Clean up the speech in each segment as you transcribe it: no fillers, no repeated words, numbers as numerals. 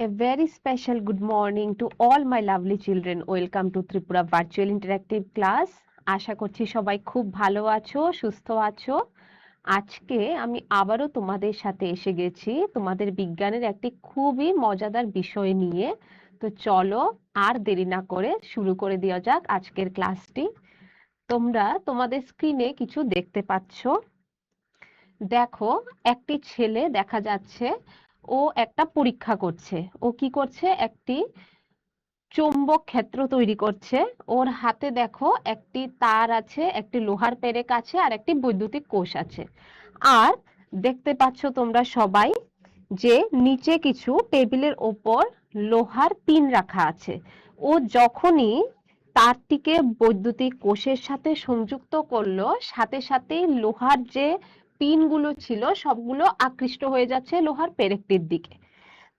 A very special good morning to all my lovely children. Welcome to Tripura Virtual Interactive Class. আশা করছি সবাই খুব ভালো আছো, সুস্থ আছো। আজকে আমি আবারও তোমাদের সাথে এসে গেছি তোমাদের বিজ্ঞানের একটি খুবই মজাদার বিষয় নিয়ে। তো চলো আর দেরি না করে শুরু করে দেওয়া যাক আজকের ক্লাসটি। তোমরা তোমাদের স্ক্রিনে কিছু দেখতে পাচ্ছ। দেখো, একটি ছেলে দেখা যাচ্ছে, ও একটা পরীক্ষা করছে। ও কি করছে? একটি চৌম্বক ক্ষেত্র তৈরি করছে। ওর হাতে দেখো একটি তার আছে, একটি লোহার পেরেক আছে, আর একটি বৈদ্যুতিক কোষ আছে। আর দেখতে পাচ্ছ তোমরা সবাই যে নিচে কিছু টেবিলের ওপর লোহার পিন রাখা আছে। ও যখনই তারটিকে বৈদ্যুতিক কোষের সাথে সংযুক্ত করলো, সাথে সাথেই লোহার যে পিনগুলো ছিল সবগুলো আকৃষ্ট হয়ে যাচ্ছে লোহার পেরেকটির দিকে।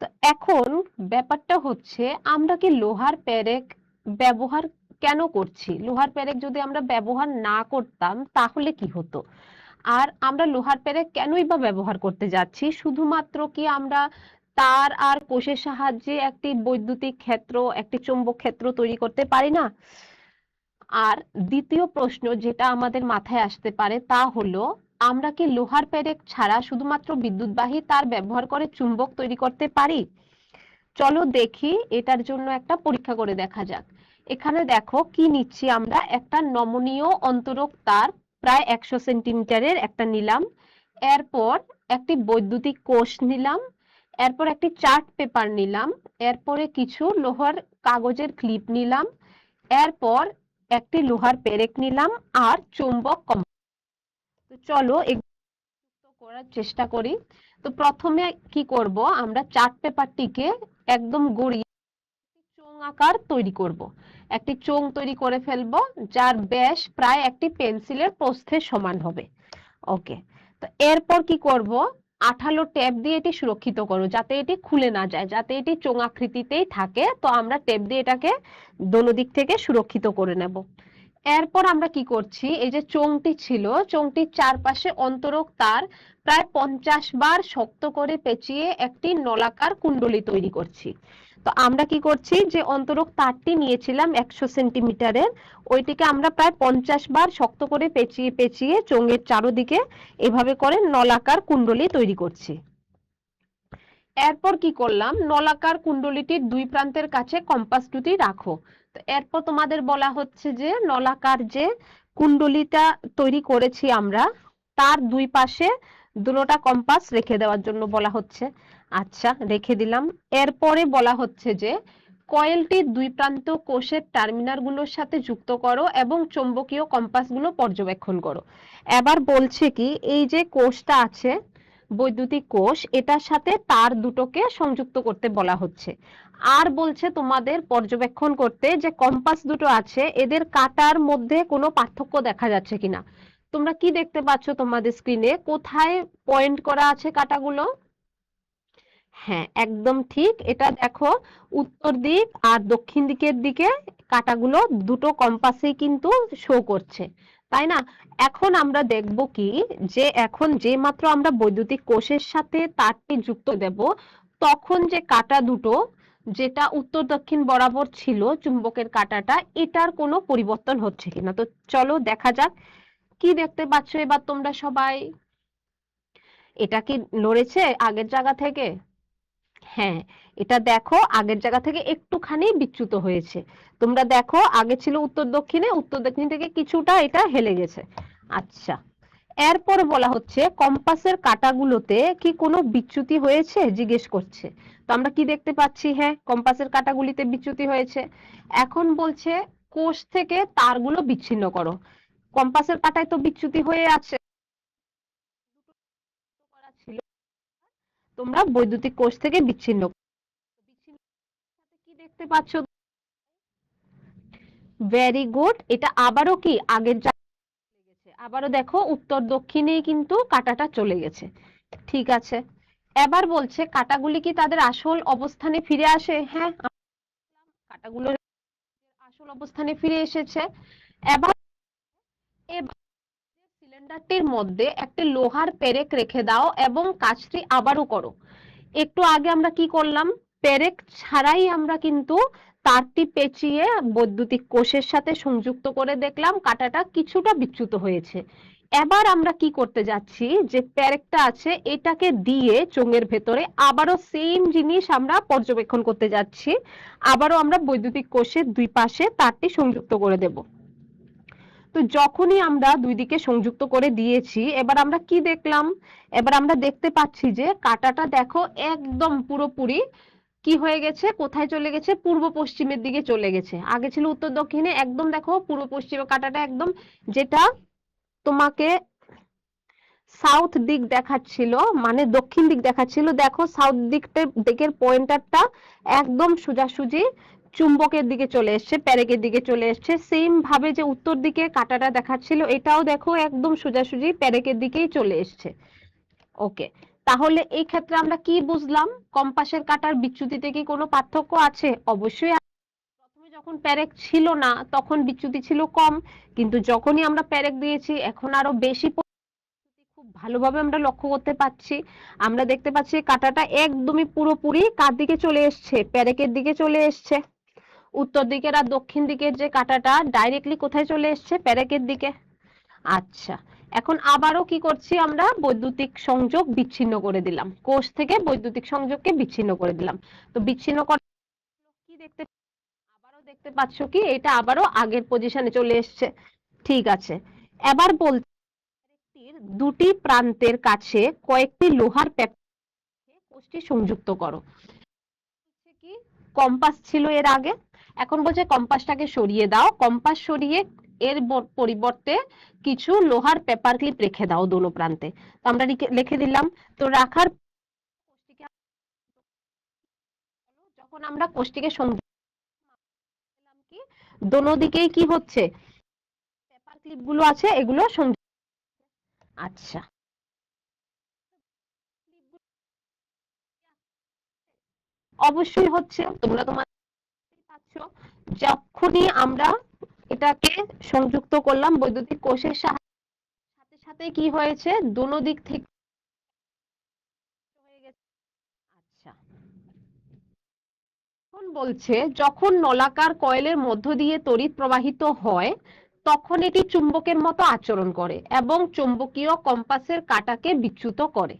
তো এখন ব্যাপারটা হচ্ছে, আমরা কি লোহার পেরেক ব্যবহার কেন করছি? লোহার পেরেক যদি আমরা ব্যবহার না করতাম তাহলে কি হতো? আর আমরা লোহার পেরেক কেনই বা ব্যবহার করতে যাচ্ছি? শুধুমাত্র কি আমরা তার আর কোষের সাহায্যে একটি বৈদ্যুতিক ক্ষেত্র, একটি চৌম্বক ক্ষেত্র তৈরি করতে পারি না? আর দ্বিতীয় প্রশ্ন যেটা আমাদের মাথায় আসতে পারে তা হলো, আমরা কি লোহার পেরেক ছাড়া শুধুমাত্র বিদ্যুৎবাহী তার ব্যবহার করে চুম্বক তৈরি করতে পারি? চলো দেখি, এটার জন্য একটা পরীক্ষা করে দেখা যাক। এখানে দেখো কি নিচ্ছি আমরা, একটা নমনীয় অন্তরক তার প্রায় 100 সেন্টিমিটারের একটা নিলাম। এরপর একটি বৈদ্যুতিক কোষ নিলাম। এরপর একটি চার্ট পেপার নিলাম। এরপরে কিছু লোহার কাগজের ক্লিপ নিলাম। এরপর একটি লোহার পেরেক নিলাম আর চুম্বক তো চলো এগুলো করার চেষ্টা করি। তো প্রথমে কি করব, আমরা চার্ট পেপারটিকে একদম গড়িয়ে চোঙ আকার তৈরি করব। একটি চোঙ তৈরি করে ফেলবো, যার ব্যাস প্রায় একটি পেন্সিলের প্রস্থের সমান হবে। ওকে, তো এরপর কি করব, আঠালো টেপ দিয়ে এটি সুরক্ষিত করো যাতে এটি খুলে না যায়, যাতে এটি চোঙ আকৃতিতেই থাকে। তো আমরা টেপ দিয়ে এটাকে দোনো দিক থেকে সুরক্ষিত করে নেব। এরপর আমরা কি করছি, এই যে চোঙটি ছিল, চোঙটির চারপাশে অন্তরক তার প্রায় 50 বার শক্ত করে পেঁচিয়ে একটি নলাকার কুণ্ডলী তৈরি করছি। তো আমরা কি করছি, যে অন্তরক তারটি নিয়েছিলাম 100 সেন্টিমিটারের, ওইটিকে আমরা প্রায় 50 বার শক্ত করে পেঁচিয়ে পেঁচিয়ে চোঙের চারদিকে এভাবে করে নলাকার কুণ্ডলী তৈরি করছি। এরপর কি করলাম, নলাকার কুণ্ডলীটির দুই প্রান্তের কাছে কম্পাস দুটি রাখো। তো এরপর তোমাদের বলা হচ্ছে যে নলাকার যে কুণ্ডলীটা তৈরি করেছি আমরা, তার দুই পাশে দুটোটা কম্পাস রেখে দেওয়ার জন্য বলা হচ্ছে। আচ্ছা, রেখে দিলাম। এরপরে বলা হচ্ছে যে কয়েলটির দুই প্রান্ত কোষের টার্মিনালগুলোর সাথে যুক্ত করো এবং চৌম্বকীয় কম্পাসগুলো পর্যবেক্ষণ করো। এবার বলছে কি, এই যে কোষটা আছে বৈদ্যুতিক কোষ, এটার সাথে তার দুটোকে সংযুক্ত করতে বলা হচ্ছে। আর বলছে তোমাদের পর্যবেক্ষণ করতে যে কম্পাস দুটো আছে এদের কাটার মধ্যে কোনো পার্থক্য দেখা যাচ্ছে কিনা। তোমরা কি দেখতে পাচ্ছ তোমাদের স্ক্রিনে, কোথায় পয়েন্ট করা আছে কাটাগুলো? হ্যাঁ, একদম ঠিক। এটা দেখো, উত্তর দিক আর দক্ষিণ দিকের দিকে কাঁটাগুলো দুটো কম্পাসেই কিন্তু শো করছে, তাই না? এখন আমরা দেখব কি, যে এখন যে মাত্র আমরা বৈদ্যুতিক কোষের সাথে তারটি যুক্ত দেব, তখন যে কাঁটা দুটো যেটা উত্তর দক্ষিণ বরাবর ছিল চুম্বকের কাঁটাটা, এটার কোনো পরিবর্তন হচ্ছে কিনা। তো চলো দেখা যাক। কি দেখতে পাচ্ছ এবার তোমরা সবাই? এটা কি নড়েছে আগের জায়গা থেকে? হ্যাঁ, এটা দেখো আগের জায়গা থেকে একটুখানি বিচ্যুত হয়েছে। তোমরা দেখো, আগে ছিল উত্তর দক্ষিণে, উত্তর দক্ষিণ থেকে কিছুটা এটা হেলে গেছে। আচ্ছা, এরপর বলা হচ্ছে কম্পাসের কাঁটাগুলোতে কি কোনো বিচ্যুতি হয়েছে জিজ্ঞেস করছে। তো আমরা কি দেখতে পাচ্ছি, হ্যাঁ কম্পাসের কাঁটাগুলিতে বিচ্যুতি হয়েছে। এখন বলছে কোষ থেকে তারগুলো বিচ্ছিন্ন করো। কম্পাসের কাঁটায় তো বিচ্যুতি হয়ে আছে, করা ছিল, তোমরা বৈদ্যুতিক কোষ থেকে বিচ্ছিন্ন বিচ্ছিন্ন কি দেখতে পাচ্ছ? Very good. এটা আবারও কি আগের চলে গেছে, আবারও দেখো উত্তর দক্ষিণেই কিন্তু কাঁটাটা চলে গেছে। ঠিক আছে, এবার বলছে কাঁটাগুলি কি তাদের আসল অবস্থানে ফিরে আসে? হ্যাঁ, কাঁটাগুলো আসল অবস্থানে ফিরে এসেছে। এবার সিলিন্ডারটির মধ্যে একটি লোহার পেরেক রেখে দাও এবং কাজটি আবারও করো। একটু আগে আমরা কি করলাম, পেরেক ছাড়াই আমরা কিন্তু তারটি পেঁচিয়ে বৈদ্যুতিক কোষের সাথে সংযুক্ত করে দেখলাম কাঁটাটা কিছুটা বিচ্যুত হয়েছে। এবার আমরা কি করতে যাচ্ছি, যে পেরেকটা আছে এটাকে দিয়ে চোঙের ভেতরে আবারও সেম জিনিস আমরা পর্যবেক্ষণ করতে যাচ্ছি। আবারও আমরা বৈদ্যুতিক কোষের দুই পাশে তারটি সংযুক্ত করে দেব। তো যখনই আমরা দুই দিকে সংযুক্ত করে দিয়েছি, এবার আমরা কি দেখলাম, এবার আমরা দেখতে পাচ্ছি যে কাঁটাটা দেখো একদম পুরোপুরি কি হয়ে গেছে, কোথায় চলে গেছে, পূর্ব পশ্চিমের দিকে চলে গেছে। আগে ছিল উত্তর দক্ষিণে, একদম দেখো পূর্ব পশ্চিমে কাঁটাটা একদম, যেটা তোমাকে সাউথ দিক দেখাচ্ছিল, মানে দক্ষিণ দিক দেখাচ্ছিল, দেখো সাউথ দিকের পয়েন্টারটা একদম সোজাসুজি চুম্বকের দিকে চলে এসছে, পেরেকের দিকে চলে এসছে। সেম ভাবে যে উত্তর দিকে কাঁটাটা দেখাচ্ছিল, এটাও দেখো একদম সোজাসুজি পেরেকের দিকেই চলে এসছে। ওকে, তাহলে এই ক্ষেত্রে আমরা কি বুঝলাম, কম্পাসের কাঁটার বিচ্যুতিতে কি কোনো পার্থক্য আছে? অবশ্যই। প্রথমে যখন পেরেক ছিল না তখন বিচ্যুতি ছিল কম, কিন্তু যখনই আমরা পেরেক দিয়েছি এখন আরো বেশি, খুব ভালোভাবে আমরা লক্ষ্য করতে পাচ্ছি। আমরা দেখতে পাচ্ছি কাঁটাটা একদমই পুরোপুরি কার দিকে চলে এসছে, পেরেকের দিকে চলে এসছে। উত্তর দিকের আর দক্ষিণ দিকের যে কাঁটাটা ডাইরেক্টলি কোথায় চলে এসছে, পেরেকের দিকে। আচ্ছা, এখন আবারও কি করছি, আমরা বৈদ্যুতিক সংযোগ বিচ্ছিন্ন করে দিলাম, কোষ থেকে বৈদ্যুতিক সংযোগকে বিচ্ছিন্ন করে দিলাম। তো বিচ্ছিন্ন করে কি দেখতে, আবারও দেখতে পাচ্ছ কি এটা আবারও আগের পজিশনে চলে এসছে। ঠিক আছে, এবার বলছি দুটি প্রান্তের কাছে কয়েকটি লোহার কোষটি সংযুক্ত করো। কি কম্পাস ছিল এর আগে, এখন বলছে কম্পাসটাকে সরিয়ে দাও, কম্পাস সরিয়ে এর পরিবর্তে কিছু লোহার পেপার ক্লিপ রেখে দাও দোনো প্রান্তে। তো আমরা লিখে দিলাম। তো রাখার যখন আমরা কোষটিকে সংযুক্ত করলাম, কি দোনো দিকেই কি হচ্ছে, পেপার ক্লিপ গুলো আছে এগুলো সংযুক্ত। আচ্ছা, অবশ্যই হচ্ছে, তোমরা তোমার পাচ্ছ। যখনই আমরা এটাকে সংযুক্ত করলাম বৈদ্যুতিক কোষের সাথে সাথে কি হয়েছে, দোনো দিক থেকে হয়ে গেছে। আচ্ছা, এখন বলছে যখন নলাকার কয়েলের মধ্য দিয়ে তড়িৎ প্রবাহিত হয় তখন এটি চুম্বকের মতো আচরণ করে এবং চৌম্বকীয় কম্পাসের কাঁটাকে বিচ্যুত করে।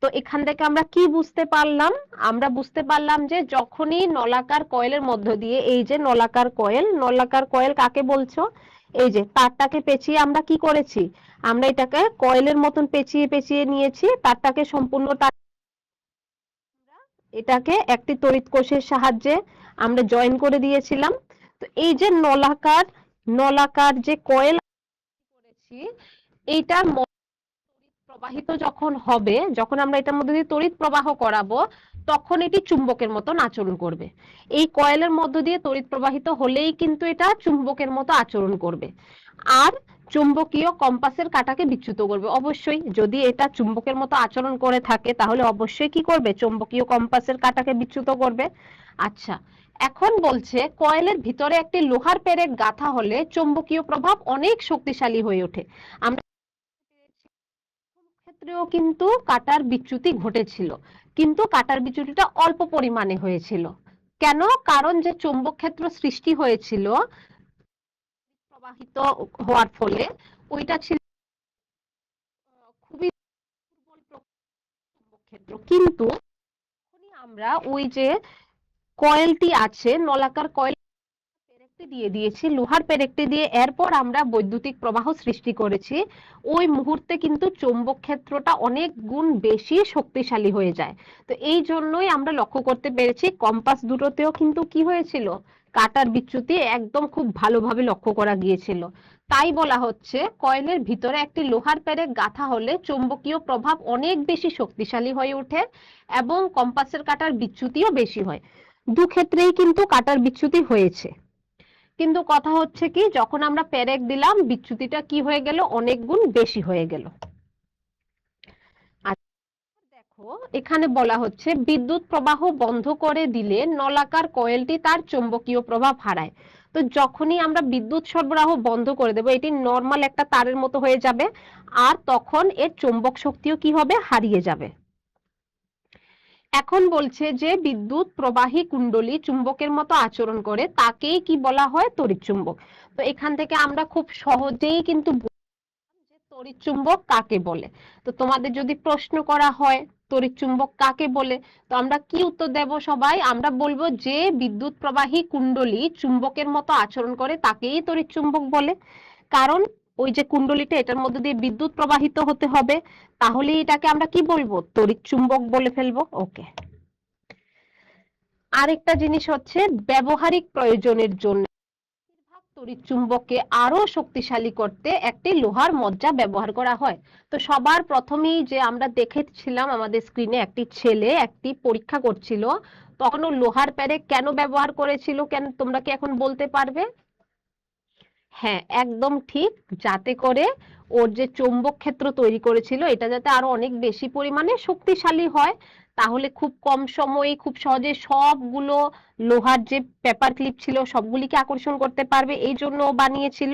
তো এখান থেকে আমরা কি বুঝতে পারলাম, আমরা বুঝতে পারলাম যে যখনই নলাকার কয়েলের মধ্য দিয়ে, এই যে নলাকার কয়েল, নলাকার কয়েল কাকে বলছো, এই যে তারটাকে পেঁচিয়ে আমরা কি করেছি, আমরা এটাকে কয়েলের মতন পেঁচিয়ে পেঁচিয়ে নিয়েছি, তারটাকে সম্পূর্ণ এটাকে একটি তড়িৎ কোষের সাহায্যে আমরা জয়েন করে দিয়েছিলাম। তো এই যে নলাকার নলাকার যে কয়েল করেছি, এইটার প্রবাহিত যখন হবে, যখন আমরা এটার মধ্যে দিয়ে তড়িৎ প্রবাহ করাবো তখন এটি চুম্বকের মতন আচরণ করবে। এই কয়েলের মধ্য দিয়ে তড়িৎ প্রবাহিত হলেই কিন্তু এটা চুম্বকের মতো আচরণ করবে আর চুম্বকীয় কম্পাসের কাঁটাকে বিচ্যুত করবে। অবশ্যই যদি এটা চুম্বকের মতো আচরণ করে থাকে তাহলে অবশ্যই কি করবে, চুম্বকীয় কম্পাসের কাঁটাকে বিচ্যুত করবে। আচ্ছা, এখন বলছে কয়েলের ভিতরে একটি লোহার পেরেক গাঁথা হলে চুম্বকীয় প্রভাব অনেক শক্তিশালী হয়ে ওঠে। আমরা ক্ষেত্রেও কিন্তু কাটার বিচ্যুতি ঘটেছিল, কিন্তু কাটার বিচ্যুতিটা অল্প পরিমাণে হয়েছিল। কেন? কারণ যে চৌম্বক ক্ষেত্র সৃষ্টি হয়েছিল প্রবাহিত হওয়ার ফলে, ওইটা ছিল খুবই দুর্বল চৌম্বক ক্ষেত্র। কিন্তু আমরা ওই যে কয়েলটি আছে, নলাকার কয়েল পেরেকটি দিয়ে দিয়েছি, লোহার পেরেকটি দিয়ে এরপর আমরা বৈদ্যুতিক প্রবাহ সৃষ্টি করেছি, ওই মুহূর্তে কিন্তু চৌম্বক ক্ষেত্রটা অনেক গুণ বেশি শক্তিশালী হয়ে যায়। তো এই জন্যই আমরা লক্ষ্য করতে পেরেছি কম্পাস দুটোতেও কিন্তু কি হয়েছিল, কাটার বিচ্যুতি একদম খুব ভালোভাবে লক্ষ্য করা গিয়েছিল। তাই বলা হচ্ছে কয়েলের ভিতরে একটি লোহার পেরেক গাঁথা হলে চৌম্বকীয় প্রভাব অনেক বেশি শক্তিশালী হয়ে ওঠে এবং কম্পাসের কাটার বিচ্যুতিও বেশি হয়। দু ক্ষেত্রেই কিন্তু কাটার বিচ্যুতি হয়েছে, কিন্তু কথা হচ্ছে কি যখন আমরা পেরেক দিলাম বিচ্যুতিটা কি হয়ে গেল, অনেক গুণ বেশি হয়ে গেল। দেখো এখানে বলা হচ্ছে বিদ্যুৎ প্রবাহ বন্ধ করে দিলে নলাকার কয়েলটি তার চৌম্বকীয় প্রভাব হারায়। তো যখনই আমরা বিদ্যুৎ সরবরাহ বন্ধ করে দেবো এটি নর্মাল একটা তারের মতো হয়ে যাবে আর তখন এর চৌম্বক শক্তিও কি হবে, হারিয়ে যাবে। এখন বলছে যে বিদ্যুৎ প্রবাহী কুণ্ডলী চুম্বকের মতো আচরণ করে তাকেই কি বলা হয়? তড়িৎ চুম্বক। তো এখান থেকে আমরা খুব সহজেই কিন্তু যে তড়িৎ চুম্বক কাকে বলে। তো তোমাদের যদি প্রশ্ন করা হয় তড়িৎ চুম্বক কাকে বলে, তো আমরা কি উত্তর দেব সবাই? আমরা বলবো যে বিদ্যুৎ প্রবাহী কুণ্ডলী চুম্বকের মতো আচরণ করে তাকেই তড়িৎ চুম্বক বলে। কারণ ওই যে কুণ্ডলীটা, এটার মধ্যে দিয়ে বিদ্যুৎ প্রবাহিত হতে হবে, তাহলে এটাকে আমরা কি বলবো? তড়িৎ চুম্বক বলে ফেলবো। ওকে। আরেকটা জিনিস হচ্ছে ব্যবহারিক প্রয়োজনের জন্য তড়িৎ চুম্বককে আরো শক্তিশালী করতে একটি লোহার মজ্জা ব্যবহার করা হয়। তো সবার প্রথমেই যে আমরা দেখেছিলাম আমাদের স্ক্রিনে একটি ছেলে একটি পরীক্ষা করছিল, তখন ও লোহার প্যারেক কেন ব্যবহার করেছিল? কেন তোমরা কি এখন বলতে পারবে? হ্যাঁ, একদম ঠিক। যাতে করে ওর যে চৌম্বক ক্ষেত্র তৈরি করেছিল এটা যাতে আরো অনেক বেশি পরিমাণে শক্তিশালী হয়, তাহলে খুব কম সময়ে খুব সহজে সবগুলো লোহার যে পেপার ক্লিপ ছিল সবগুলিকে আকর্ষণ করতে পারবে, এই জন্য ও বানিয়েছিল।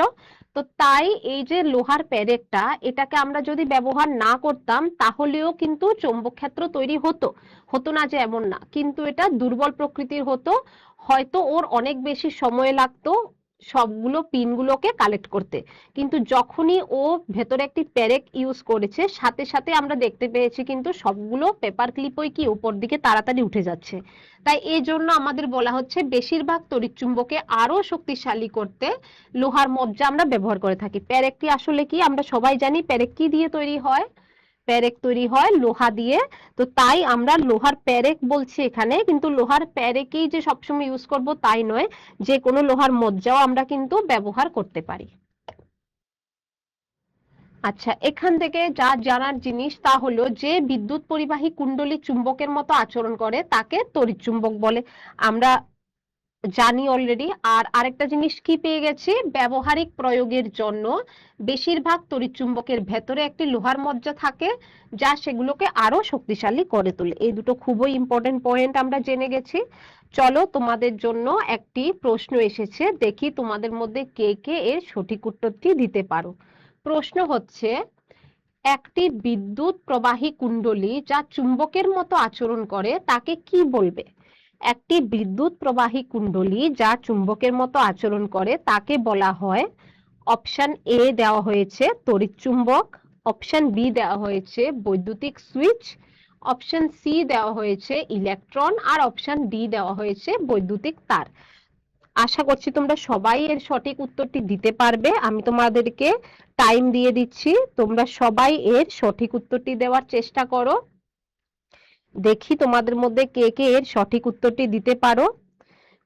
তো তাই এই যে লোহার প্যারেকটা, এটাকে আমরা যদি ব্যবহার না করতাম তাহলেও কিন্তু চৌম্বক ক্ষেত্র তৈরি হতো, হতো না যে এমন না, কিন্তু এটা দুর্বল প্রকৃতির হতো। হয়তো ওর অনেক বেশি সময় লাগতো সবগুলো পিনগুলোকে কালেক্ট করতে, কিন্তু যখনই ও ভেতরে একটি প্যারেক ইউজ করেছে সাথে সাথে আমরা দেখতে পেয়েছি কিন্তু সবগুলো পেপার ক্লিপই কি উপর দিকে তাড়াতাড়ি উঠে যাচ্ছে। তাই এই জন্য আমাদের বলা হচ্ছে বেশিরভাগ তড়িৎচুম্বকে আরো শক্তিশালী করতে লোহার মজ্জা আমরা ব্যবহার করে থাকি। প্যারেকটি আসলে কি আমরা সবাই জানি, প্যারেক কি দিয়ে তৈরি হয়? প্যারেক তৈরি হয় লোহা দিয়ে। তো তাই আমরা লোহার প্যারেক বলছি এখানে, কিন্তু লোহার প্যারেকই যে সবসময় ইউজ করব তাই নয়, যে কোনো লোহার মজ্জাও আমরা কিন্তু ব্যবহার করতে পারি। আচ্ছা, এখান থেকে যা জানার জিনিস তা হলো যে বিদ্যুৎ পরিবাহী কুণ্ডলী চুম্বকের মতো আচরণ করে তাকে তড়িৎ চুম্বক বলে, আমরা জানি অলরেডি। আর আরেকটা জিনিস কি পেয়ে গেছি? ব্যবহারিক প্রয়োগের জন্য বেশিরভাগ তড়িৎচুম্বকের ভেতরে একটি লোহার মজ্জা থাকে যা সেগুলোকে আরো শক্তিশালী করে তোলে। এই দুটো খুবই ইম্পর্টেন্ট পয়েন্ট আমরা জেনে গেছি। চলো, তোমাদের জন্য একটি প্রশ্ন এসেছে, দেখি তোমাদের মধ্যে কে কে এর সঠিক উত্তরটি দিতে পারো। প্রশ্ন হচ্ছে, একটি বিদ্যুৎ প্রবাহী কুণ্ডলী যা চুম্বকের মতো আচরণ করে তাকে কি বলবে? একটি বিদ্যুৎ প্রবাহী কুণ্ডলী যা চুম্বকের মতো আচরণ করে তাকে বলা হয়, অপশন এ দেওয়া হয়েছে তড়িৎ চুম্বক, অপশন বি দেওয়া হয়েছে বৈদ্যুতিক সুইচ, অপশন সি দেওয়া হয়েছে ইলেকট্রন, আর অপশন ডি দেওয়া হয়েছে বৈদ্যুতিক তার। আশা করছি তোমরা সবাই এর সঠিক উত্তরটি দিতে পারবে। আমি তোমাদেরকে টাইম দিয়ে দিচ্ছি, তোমরা সবাই এর সঠিক উত্তরটি দেওয়ার চেষ্টা করো। দেখি তোমাদের মধ্যে কে কে এর সঠিক উত্তরটি দিতে পারো।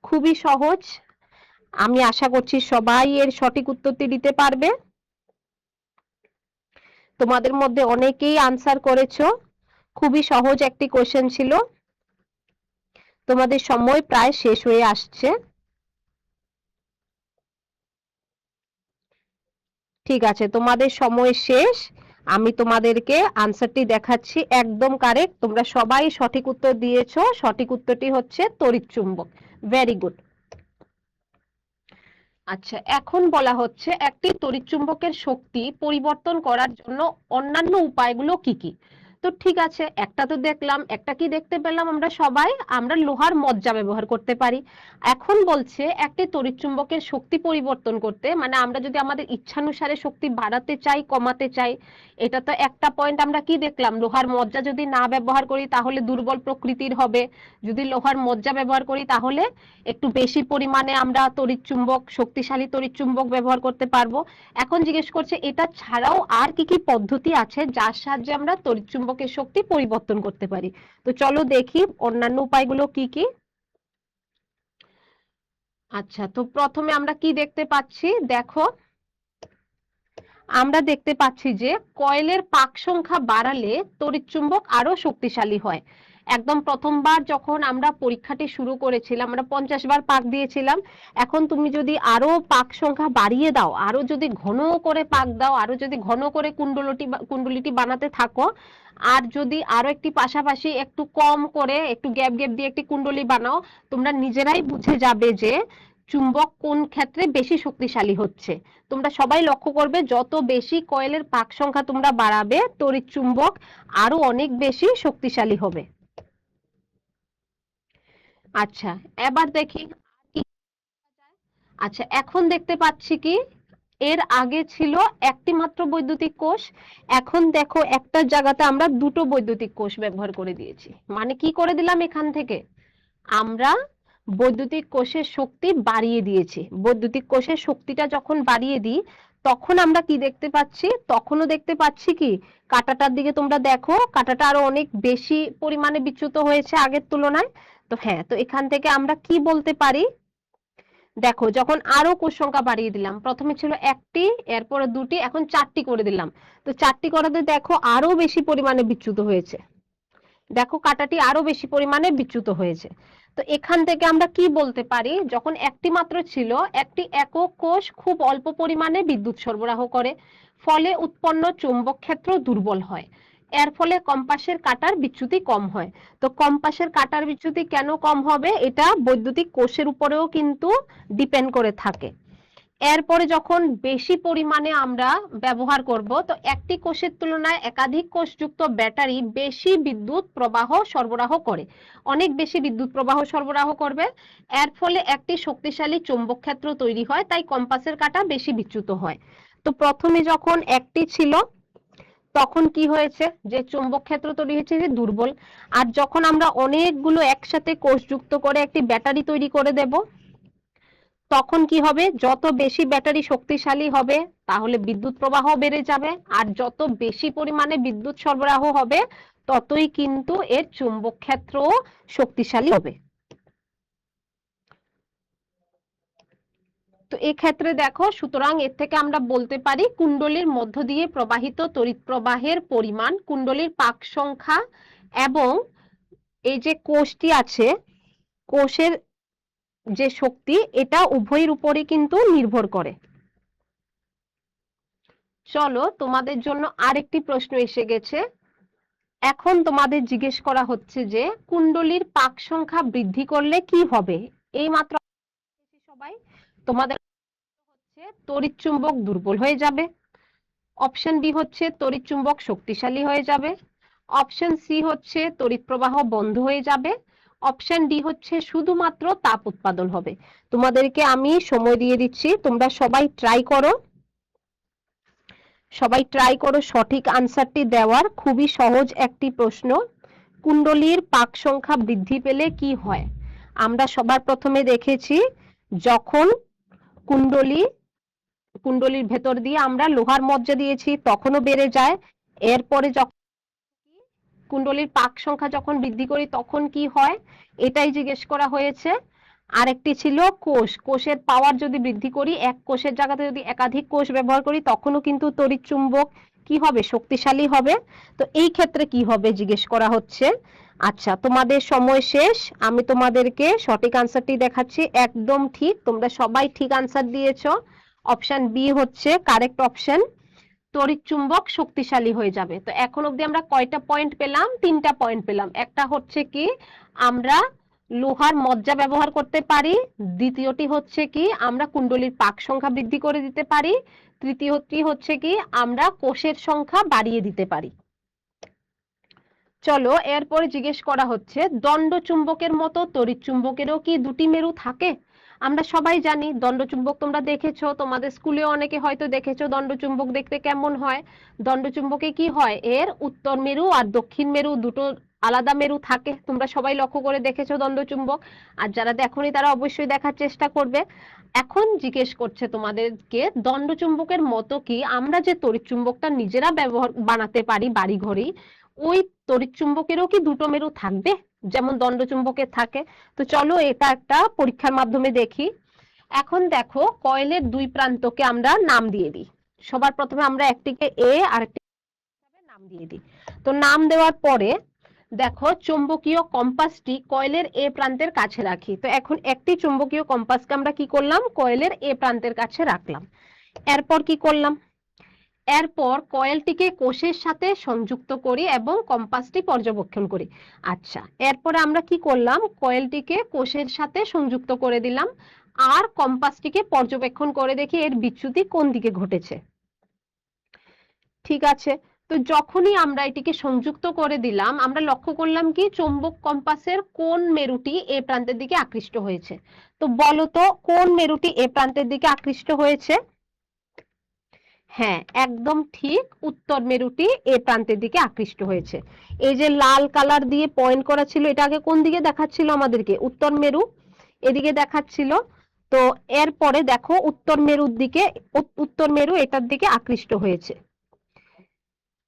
খুবই সহজ, আমি আশা করছি সবাই এর সঠিক উত্তরটি দিতে পারবে। তোমাদের মধ্যে অনেকেই আনসার করেছো। খুবই সহজ একটি কোশ্চেন ছিল। তোমাদের সময় প্রায় শেষ হয়ে আসছে। ঠিক আছে, তোমাদের সময় শেষ। আমি তোমাদেরকে আনসারটি দেখাচ্ছি, একদম কারেক্ট, তোমরা সবাই সঠিক উত্তর দিয়েছো। সঠিক উত্তরটি হচ্ছে তড়িৎ চুম্বক। Very good. আচ্ছা, এখন বলা হচ্ছে একটি তড়িৎচুম্বকের শক্তি পরিবর্তন করার জন্য অন্যান্য উপায়গুলো কি কি? তো ঠিক আছে, একটা তো দেখলাম, একটা কি দেখতে পেলাম আমরা সবাই? আমরা লোহার মজ্জা ব্যবহার করতে পারি। এখন বলছে একটি তড়িৎচুম্বকের শক্তি পরিবর্তন করতে, মানে আমরা যদি আমাদের ইচ্ছানুসারে শক্তি বাড়াতে চাই কমাতে চাই, এটা তো একটা পয়েন্ট। আমরা কি দেখলাম? লোহার মজ্জা যদি না ব্যবহার করি তাহলে দুর্বল প্রকৃতির হবে, যদি লোহার মজ্জা ব্যবহার করি তাহলে একটু বেশি পরিমাণে আমরা তড়িৎচুম্বক, শক্তিশালী তড়িৎচুম্বক ব্যবহার করতে পারবো। এখন জিজ্ঞেস করছে এটা ছাড়াও আর কি কি পদ্ধতি আছে যার সাহায্যে আমরা তড়িৎচুম্বকের শক্তি পরিবর্তন করতে পারি। তো চলো দেখি অন্যান্য উপায়গুলো কি কি। আচ্ছা, তো প্রথমে আমরা কি দেখতে পাচ্ছি? দেখো, আমরা দেখতে পাচ্ছি যে কয়েলের পাক সংখ্যা বাড়ালে তড়িৎচুম্বক আরো শক্তিশালী হয়। একদম প্রথমবার যখন আমরা পরীক্ষাটি শুরু করেছিলাম আমরা 50 বার পাক দিয়েছিলাম। এখন তুমি যদি আরো পাক সংখ্যা বাড়িয়ে দাও, আরো যদি ঘন করে পাক দাও, আরো যদি ঘন করে কুণ্ডলীটি বানাতে থাকো, আর যদি আরো একটি পাশাপাশি একটু কম করে একটু গ্যাপ গ্যাপ দিয়ে একটি কুণ্ডলী বানাও, তোমরা নিজেরাই বুঝে যাবে যে চুম্বক কোন ক্ষেত্রে বেশি শক্তিশালী হচ্ছে। তোমরা সবাই লক্ষ্য করবে যত বেশি কয়েলের পাক সংখ্যা তোমরা বাড়াবে তড়িৎ চুম্বক আরো অনেক বেশি শক্তিশালী হবে। আচ্ছা, এবার দেখি কি। আচ্ছা, এখন দেখতে পাচ্ছি কি এর আগে ছিল একটি মাত্র বৈদ্যুতিক কোষ, এখন দেখো একটা জায়গাতে আমরা দুটো বৈদ্যুতিক কোষ ব্যবহার করে দিয়েছি। মানে কি করে দিলাম, এখান থেকে আমরা বৈদ্যুতিক কোষের শক্তি বাড়িয়ে দিয়েছি। বৈদ্যুতিক কোষের শক্তিটা যখন বাড়িয়ে দিই তখন আমরা কি দেখতে পাচ্ছি, তখনও দেখতে পাচ্ছি কি কাঁটাটার দিকে তোমরা দেখো, কাঁটাটা আরো অনেক বেশি পরিমাণে বিচ্যুত হয়েছে আগের তুলনায়। তো হ্যাঁ, তো এখান থেকে আমরা কি বলতে পারি, দেখো যখন আরো কোষ সংখ্যা বাড়িয়ে দিলাম, প্রথমে ছিল একটি, এরপরে দুটি, এখন চারটি করে দিলাম। তো চারটি করাতে দেখো আরো বেশি পরিমাণে বিচ্যুত হয়েছে, দেখো কাঁটাটি আরো বেশি পরিমাণে বিচ্যুত হয়েছে। তো এখান থেকে আমরা কি বলতে পারি, যখন একটি মাত্র ছিল, একটি একক কোষ খুব অল্প পরিমাণে বিদ্যুৎ সরবরাহ করে, ফলে উৎপন্ন চৌম্বক ক্ষেত্র দুর্বল হয়। এর ফলে কম্পাসের কাঁটার বিচ্যুতি কম হয়। তো কম্পাসের কাঁটার বিচ্যুতি কেন কম হবে, এটা বৈদ্যুতিক কোষের উপরেও কিন্তু ডিপেন্ড করে থাকে। এরপরে যখন বেশি পরিমাণে আমরা ব্যবহার করব, তো একটি কোষের তুলনায় একাধিক কোষযুক্ত ব্যাটারি বেশি বিদ্যুৎ প্রবাহ সরবরাহ করে, অনেক বেশি বিদ্যুৎ প্রবাহ সরবরাহ করবে। এর ফলে একটি শক্তিশালী চৌম্বক ক্ষেত্র তৈরি হয়, তাই কম্পাসের কাঁটা বেশি বিচ্যুত হয়। তো প্রথমে যখন একটি ছিল তখন কি হয়েছে, যে চৌম্বক ক্ষেত্র তৈরি হয়েছে যে দুর্বল। আর যখন আমরা অনেকগুলো একসাথে কোষ যুক্ত করে একটি ব্যাটারি তৈরি করে দেব, তখন কি হবে, যত বেশি ব্যাটারি শক্তিশালী হবে তাহলে বিদ্যুৎ প্রবাহ বেড়ে যাবে, আর যত বেশি পরিমাণে বিদ্যুৎ সরবরাহ হবে ততই কিন্তু এর চুম্বক ক্ষেত্র শক্তিশালী হবে। তো এই ক্ষেত্রে দেখো, সুতরাং এর থেকে আমরা বলতে পারি কুণ্ডলীর মধ্য দিয়ে প্রবাহিত তড়িৎ প্রবাহের পরিমাণ, কুণ্ডলীর পাক সংখ্যা এবং এই যে কোষটি আছে, কোষের যে শক্তি, এটা উভয়ের উপরই কিন্তু নির্ভর করে। চলো, তোমাদের জন্য আরেকটি প্রশ্ন এসে গেছে। এখন তোমাদের জিজ্ঞেস করা হচ্ছে যে কুণ্ডলীর পাক সংখ্যা বৃদ্ধি করলে কি হবে। এই মাত্র সবাই তোমাদের হচ্ছে তড়িৎ চুম্বক দুর্বল হয়ে যাবে, অপশন বি হচ্ছে তড়িৎ চুম্বক শক্তিশালী হয়ে যাবে, অপশন সি হচ্ছে তড়িৎ প্রবাহ বন্ধ হয়ে যাবে, অপশন ডি হচ্ছে শুধুমাত্র তাপ উৎপাদন হবে। তোমাদেরকে আমি সময় দিয়ে দিচ্ছি, তোমরা সবাই ট্রাই করো, সবাই ট্রাই করো সঠিক আনসারটি দেওয়ার। খুবই সহজ একটি প্রশ্ন। কুণ্ডলীর পাক সংখ্যা বৃদ্ধি পেলে কি হয়। আমরা সবার প্রথমে দেখেছি যখন কুণ্ডলী কুণ্ডলীর ভেতর দিয়ে আমরা লোহার মজ্জা দিয়েছি তখনও বেড়ে যায়। এরপরে যখন কুণ্ডলীর পাক সংখ্যা যখন বৃদ্ধি করি তখন কি হয়, এটাই জিজ্ঞেস করা হয়েছে। আরেকটি ছিল কোষ, কোষের পাওয়ার যদি বৃদ্ধি করি, এক কোষের জায়গাতে যদি একাধিক কোষ ব্যবহার করি তখনও কিন্তু তড়িৎ চুম্বক কি হবে, শক্তিশালী হবে। তো এই ক্ষেত্রে কি হবে জিজ্ঞেস করা হচ্ছে। আচ্ছা, তোমাদের সময় শেষ, আমি তোমাদেরকে সঠিক আনসারটি দেখাচ্ছি। একদম ঠিক, তোমরা সবাই ঠিক আনসার দিয়েছো। অপশন বি হচ্ছে কারেক্ট অপশন, তড়িৎ চুম্বক শক্তিশালী হয়ে যাবে। তো এখন অবধি আমরা কয়টা পয়েন্ট পেলাম, তিনটা পয়েন্ট পেলাম। একটা হচ্ছে কি আমরা লোহার মজ্জা ব্যবহার করতে পারি, দ্বিতীয়টি হচ্ছে কি আমরা কুণ্ডলীর পাক সংখ্যা বৃদ্ধি করে দিতে পারি, তৃতীয়টি হচ্ছে কি আমরা কোষের সংখ্যা বাড়িয়ে দিতে পারি। চলো, এরপরে জিজ্ঞেস করা হচ্ছে দণ্ড চুম্বকের মতো তড়িৎ চুম্বকেরও কি দুটি মেরু থাকে। আমরা সবাই জানি দণ্ড চুম্বক, তোমরা দেখেছো, তোমাদের স্কুলে অনেকে হয়তো দেখেছো দণ্ড চুম্বক দেখতে কেমন হয়। দণ্ড চুম্বকে কি হয়, এর উত্তর মেরু আর দক্ষিণ মেরু দুটো আলাদা মেরু থাকে, তোমরা সবাই লক্ষ্য করে দেখেছো দণ্ড চুম্বক। আর যারা দেখোনি তারা অবশ্যই দেখার চেষ্টা করবে। এখন জিজ্ঞেস করছে তোমাদেরকে দণ্ড চুম্বকের মতো কি আমরা যে তড়িৎ চুম্বকটা নিজেরা ব্যবহার বানাতে পারি বাড়ি ঘরেই, ওই তড়িৎ চুম্বকেরও কি দুটো মেরু থাকবে যেমন দণ্ড চুম্বকের থাকে। তো চলো এটা একটা পরীক্ষার মাধ্যমে দেখি। এখন দেখো, কয়েলের দুই প্রান্তকে আমরা নাম দিয়ে দিই। সবার প্রথমে আমরা একটিকে এ আর একটি নাম দিয়ে দিই। তো নাম দেওয়ার পরে দেখো চুম্বকীয় কম্পাসটি কয়েলের এ প্রান্তের কাছে রাখি। তো এখন একটি চুম্বকীয় কম্পাসকে আমরা কি করলাম, কয়েলের এ প্রান্তের কাছে রাখলাম। এরপর কি করলাম, এরপর কয়েলটিকে কোষের সাথে সংযুক্ত করি এবং কম্পাসটি পর্যবেক্ষণ করি। আচ্ছা, এরপরে আমরা কি করলাম, কয়েলটিকে কোষের সাথে সংযুক্ত করে দিলাম আর কম্পাসটিকে পর্যবেক্ষণ করে দেখি এর বিচ্যুতি কোন দিকে ঘটেছে। ঠিক আছে, তো যখনই আমরা এটিকে সংযুক্ত করে দিলাম, আমরা লক্ষ্য করলাম কি চৌম্বক কম্পাসের কোন মেরুটি এ প্রান্তের দিকে আকৃষ্ট হয়েছে। তো বলো তো কোন মেরুটি এ প্রান্তের দিকে আকৃষ্ট হয়েছে? হ্যাঁ, একদম ঠিক, উত্তর মেরুটি এ প্রান্তের দিকে আকৃষ্ট হয়েছে। এই যে লাল কালার দিয়ে পয়েন্ট করা ছিল, এটা আগে কোন দিকে দেখাচ্ছিল আমাদেরকে? উত্তর মেরু, এদিকে দেখাচ্ছিল। তো এরপরে দেখো উত্তর মেরুর দিকে, উত্তর মেরু এটার দিকে আকৃষ্ট হয়েছে।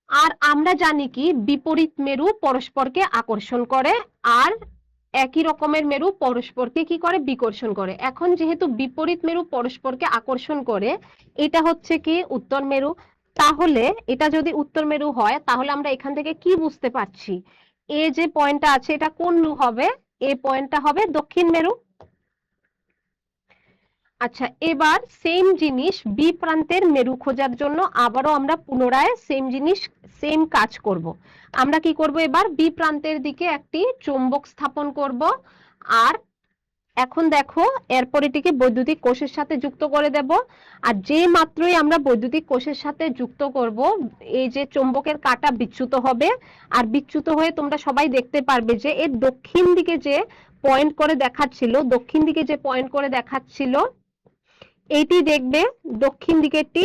আর আমরা জানি কি বিপরীত মেরু পরস্পরকে আকর্ষণ করে, আর একই রকমের মেরু পরস্পরকে কি করে? বিকর্ষণ করে। এখন যেহেতু বিপরীত মেরু পরস্পরকে আকর্ষণ করে, এটা হচ্ছে কি উত্তর মেরু। তাহলে এটা যদি উত্তর মেরু হয়, তাহলে আমরা এখান থেকে কি বুঝতে পারছি? এ যে পয়েন্টটা আছে এটা কোন মেরু হবে? এ পয়েন্টটা হবে দক্ষিণ মেরু। আচ্ছা, এবার সেম জিনিস বি প্রান্তের মেরু খোঁজার জন্য আবারও আমরা পুনরায় সেম জিনিস, সেম কাজ করব। আমরা কি করব? এবার বি প্রান্তের দিকে একটি চৌম্বক স্থাপন করব। আর এখন দেখো এরপর এটিকে বৈদ্যুতিক কোষের সাথে যুক্ত করে দেব। আর যে মাত্রই আমরা বৈদ্যুতিক কোষের সাথে যুক্ত করব, এই যে চৌম্বকের কাঁটা বিচ্যুত হবে। আর বিচ্যুত হয়ে তোমরা সবাই দেখতে পারবে যে এর দক্ষিণ দিকে যে পয়েন্ট করে দেখাচ্ছিল, দক্ষিণ দিকে যে পয়েন্ট করে দেখাচ্ছিল, এইটি দেখবে দক্ষিণ দিকেরটি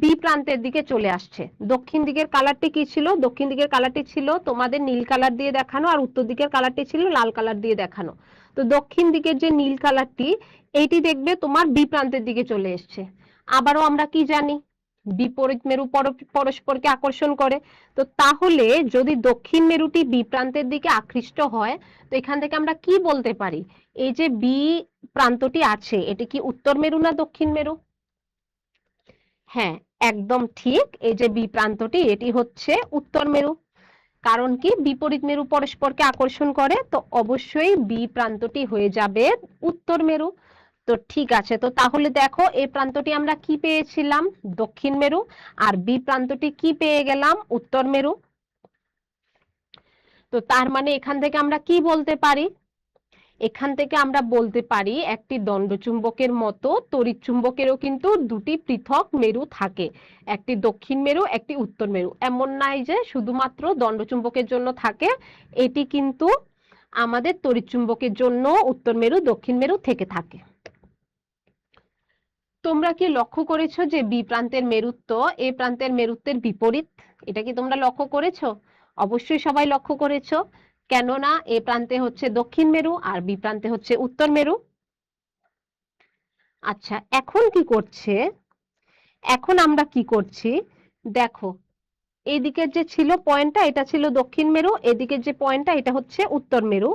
বি প্রান্তের দিকে চলে আসছে। দক্ষিণ দিকের কালারটি কি ছিল? দক্ষিণ দিকের কালারটি ছিল তোমাদের নীল কালার দিয়ে দেখানো, আর উত্তর দিকের কালারটি ছিল লাল কালার দিয়ে দেখানো। তো দক্ষিণ দিকের যে নীল কালারটি, এইটি দেখবে তোমার বি প্রান্তের দিকে চলে এসছে। আবারও আমরা কি জানি? বিপরীত মেরু পরস্পরকে আকর্ষণ করে। তো তাহলে যদি দক্ষিণ মেরুটি বি প্রান্তের দিকে আকৃষ্ট হয়, তো এখান থেকে আমরা কি বলতে পারি? এই যে বি প্রান্তটি আছে, এটি কি উত্তর মেরু না দক্ষিণ মেরু? হ্যাঁ, একদম ঠিক, এই যে বি প্রান্তটি এটি হচ্ছে উত্তর মেরু। কারণ কি বিপরীত মেরু পরস্পরকে আকর্ষণ করে, তো অবশ্যই বি প্রান্তটি হয়ে যাবে উত্তর মেরু। তো ঠিক আছে, তো তাহলে দেখো এই প্রান্তটি আমরা কি পেয়েছিলাম? দক্ষিণ মেরু। আর বি প্রান্তটি কি পেয়ে গেলাম? উত্তর মেরু। তো তার মানে এখান থেকে আমরা কি বলতে পারি? এখান থেকে আমরা বলতে পারি একটি দণ্ডচুম্বকের মতো তড়িৎ চুম্বকেরও কিন্তু দুটি পৃথক মেরু থাকে, একটি দক্ষিণ মেরু, একটি উত্তর মেরু। এমন নাই যে শুধুমাত্র দণ্ডচুম্বকের জন্য থাকে, এটি কিন্তু আমাদের তড়িৎ চুম্বকের জন্য উত্তর মেরু দক্ষিণ মেরু থেকে থাকে। তোমরা কি লক্ষ্য করেছো যে বি প্রান্তের মেরুত্ব এ প্রান্তের মেরুত্বের বিপরীত? এটা কি তোমরা লক্ষ্য করেছো? অবশ্যই সবাই লক্ষ্য করেছো, কেননা এ প্রান্তে হচ্ছে দক্ষিণ মেরু আর বি প্রান্তে হচ্ছে উত্তর মেরু। আচ্ছা, এখন কি করছে? এখন আমরা কি করছি দেখো, এইদিকের যে ছিল পয়েন্টটা, এটা ছিল দক্ষিণ মেরু, এদিকের যে পয়েন্টটা এটা হচ্ছে উত্তর মেরু।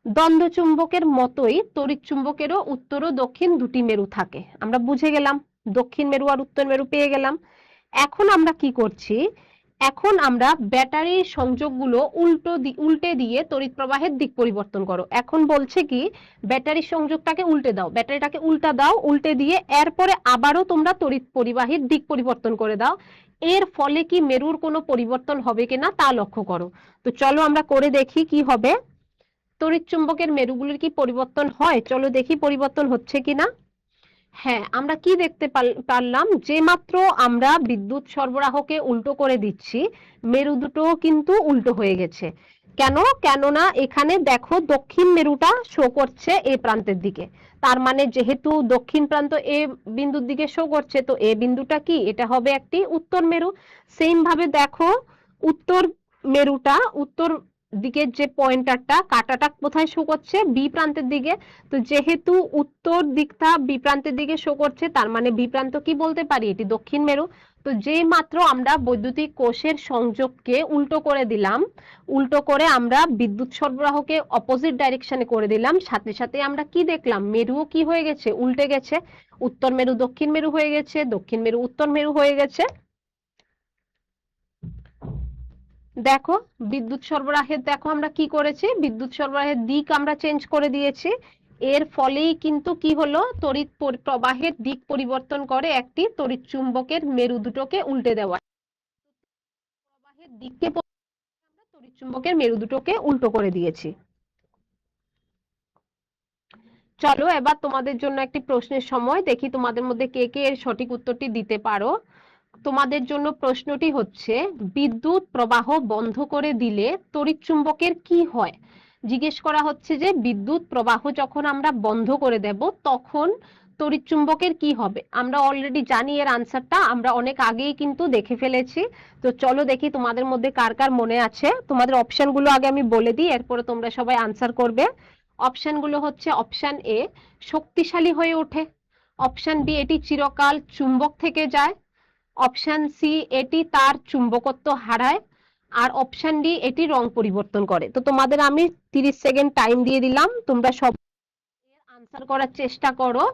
দ্বন্দ্ব চুম্বকের মতোই তড়িৎ চুম্বকেরও উত্তর ও দক্ষিণ দুটি মেরু থাকে, আমরা বুঝে গেলাম। দক্ষিণ মেরু আর উত্তর মেরু পেয়ে গেলাম। এখন আমরা কি করছি? এখন আমরা ব্যাটারির সংযোগগুলো উল্টে দিয়ে তড়িৎ প্রবাহের দিক পরিবর্তন করো। এখন বলছে কি ব্যাটারির সংযোগটাকে উল্টে দাও, ব্যাটারিটাকে উল্টা দাও, উল্টে দিয়ে এরপরে আবারও তোমরা তড়িৎ পরিবাহীর দিক পরিবর্তন করে দাও। এর ফলে কি মেরুর কোনো পরিবর্তন হবে কিনা তা লক্ষ্য করো। তো চলো আমরা করে দেখি কি হবে। তড়িৎ চুম্বকের মেরুগুলির কি পরিবর্তন হয়? চলো দেখি পরিবর্তন হচ্ছে কিনা। হ্যাঁ, আমরা কি দেখতে পারলাম? যে মাত্র আমরা বিদ্যুৎ সরবরাহকে উল্টো করে দিচ্ছি, মেরু দুটো কিন্তু উল্টো হয়ে গেছে। কেন? কেননা এখানে দেখো দক্ষিণ মেরুটা শো করছে এ প্রান্তের দিকে। তার মানে যেহেতু দক্ষিণ প্রান্ত এ বিন্দুর দিকে শো করছে, তো এ বিন্দুটা কি? এটা হবে একটি উত্তর মেরু। সেম ভাবে দেখো উত্তর মেরুটা, উত্তর দিকের যে পয়েন্টারটা, কাঁটাটা কোথায় শো করছে? বি প্রান্তের দিকে। তো যেহেতু উত্তর দিকটা বি প্রান্তের দিকে শো করছে, তার মানে বি প্রান্ত কি বলতে পারি? এটি দক্ষিণ মেরু। তো যেই মাত্র আমরা বৈদ্যুতিক কোষের সংযোগকে উল্টো করে দিলাম, উল্টো করে আমরা বিদ্যুৎ সরবরাহকে অপোজিট ডাইরেকশনে করে দিলাম, সাথে সাথে আমরা কি দেখলাম? মেরুও কি হয়ে গেছে? উল্টে গেছে। উত্তর মেরু দক্ষিণ মেরু হয়ে গেছে, দক্ষিণ মেরু উত্তর মেরু হয়ে গেছে। দেখো বিদ্যুৎ সরবরাহের, দেখো আমরা কি করেছি, বিদ্যুৎ সরবরাহের দিক আমরা চেঞ্জ করে দিয়েছি। এর ফলেই কিন্তু কি হলো, তড়িৎ প্রবাহের দিক পরিবর্তন করে একটি তড়িৎ চুম্বকের মেরু দুটোকে উল্টে দেওয়া। প্রবাহের দিককে আমরা তড়িৎ চুম্বকের মেরু দুটোকে উল্টো করে দিয়েছি। চলো এবার তোমাদের জন্য একটি প্রশ্নের সময়, দেখি তোমাদের মধ্যে কে কে এর সঠিক উত্তরটি দিতে পারো। তোমাদের জন্য প্রশ্নটি হচ্ছে, বিদ্যুৎ প্রবাহ বন্ধ করে দিলে তড়িৎচুম্বকের কি হয়? জিজ্ঞেস করা হচ্ছে যে বিদ্যুৎ প্রবাহ যখন আমরা বন্ধ করে দেব তখন তড়িৎচুম্বকের কি হবে। আমরা অলরেডি জানি এর আনসারটা, আমরা অনেক আগেই কিন্তু দেখে ফেলেছি। তো চলো দেখি তোমাদের মধ্যে কার কার মনে আছে। তোমাদের অপশনগুলো আগে আমি বলে দিই, এরপরে তোমরা সবাই আনসার করবে। অপশনগুলো হচ্ছে, অপশন এ শক্তিশালী হয়ে ওঠে, অপশন বি এটি চিরকাল চুম্বক থেকে যায়, অপশন সি এটি তার চুম্বকত্ব হারায়, আর অপশন ডি এটি রং পরিবর্তন করে। তো তোমাদের আমি 30 সেকেন্ড টাইম দিয়ে দিলাম, তোমরা সব আনসার করার চেষ্টা করো।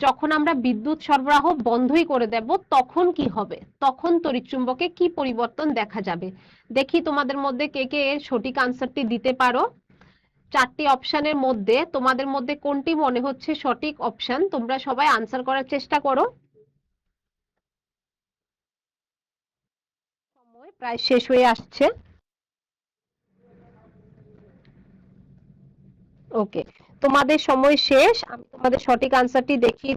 যখন আমরা বিদ্যুৎ সরবরাহ বন্ধই করে দেব তখন কি হবে, তখন তড়িৎচুম্বকে কি পরিবর্তন দেখা যাবে। দেখি তোমাদের মধ্যে কে কে এর সঠিক আনসারটি দিতে পারো। চারটি অপশনের মধ্যে তোমাদের মধ্যে কোনটি মনে হচ্ছে সঠিক অপশন, তোমরা সবাই আনসার করার চেষ্টা করো। সময় প্রায় শেষ হয়ে আসছে। ওকে, তোমাদের সময় শেষ। আমি তোমাদের সঠিক আনসারটি দেখি,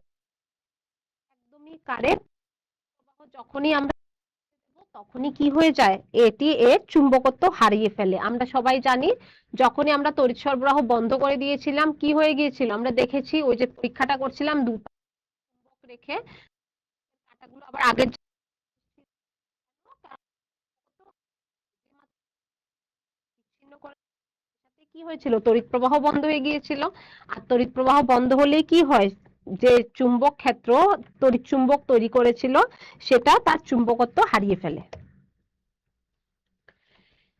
একদমই কারেক্ট। যখনই আমরা তখনই কি হয়ে যায়, এটি এর চুম্বকত্ব হারিয়ে ফেলে। আমরা সবাই জানি যখনই আমরা তড়িৎ সরবরাহ বন্ধ করে দিয়েছিলাম কি হয়ে গিয়েছিল, আমরা দেখেছি ওই যে পরীক্ষাটা করছিলাম দুটো চুম্বক রেখে কাঁটাগুলো আবার আগের বিচ্ছিন্ন করে, কি হয়েছিল, তড়িৎ প্রবাহ বন্ধ হয়ে গিয়েছিল। আর তড়িৎ প্রবাহ বন্ধ হলে কি হয়, যে চুম্বক ক্ষেত্র তড়িৎ চুম্বক তৈরি করেছিল সেটা তার চুম্বকত্ব হারিয়ে ফেলে।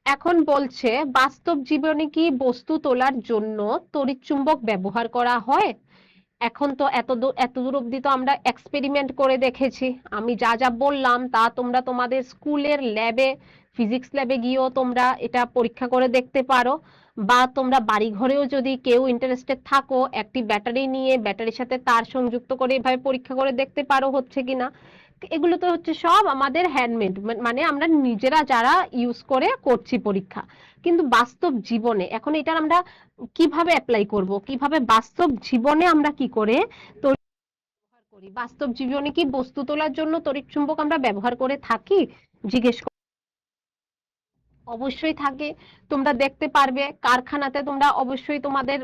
এখন বলছে, বাস্তব জীবনে কি বস্তু তোলার জন্য তড়িৎচুম্বক ব্যবহার করা হয়? এখন তো এতদূর অব্দি তো আমরা এক্সপেরিমেন্ট করে দেখেছি। আমি যা যা বললাম তা তোমরা তোমাদের স্কুলের ল্যাবে, ফিজিক্স ল্যাবে গিয়েও তোমরা এটা পরীক্ষা করে দেখতে পারো, বা তোমরা বাড়ি ঘরেও যদি কেউ ইন্টারেস্টেড থাকো একটি ব্যাটারি নিয়ে ব্যাটারির সাথে তার সংযুক্ত করে এভাবে পরীক্ষা করে দেখতে পারো হচ্ছে কিনা। এগুলো তো হচ্ছে সব আমাদের হ্যান্ডমেড, মানে আমরা নিজেরা যারা ইউজ করে করছি পরীক্ষা। কিন্তু বাস্তব জীবনে এখন এটার আমরা কিভাবে অ্যাপ্লাই করব, কিভাবে বাস্তব জীবনে আমরা কি করে তড়িৎ ব্যবহার করি, বাস্তব জীবনে কি বস্তু তোলার জন্য তড়িৎ চুম্বক আমরা ব্যবহার করে থাকি? জিজ্ঞেস অবশ্যই থাকে। তোমরা দেখতে পারবে কারখানাতে, তোমরা অবশ্যই তোমাদের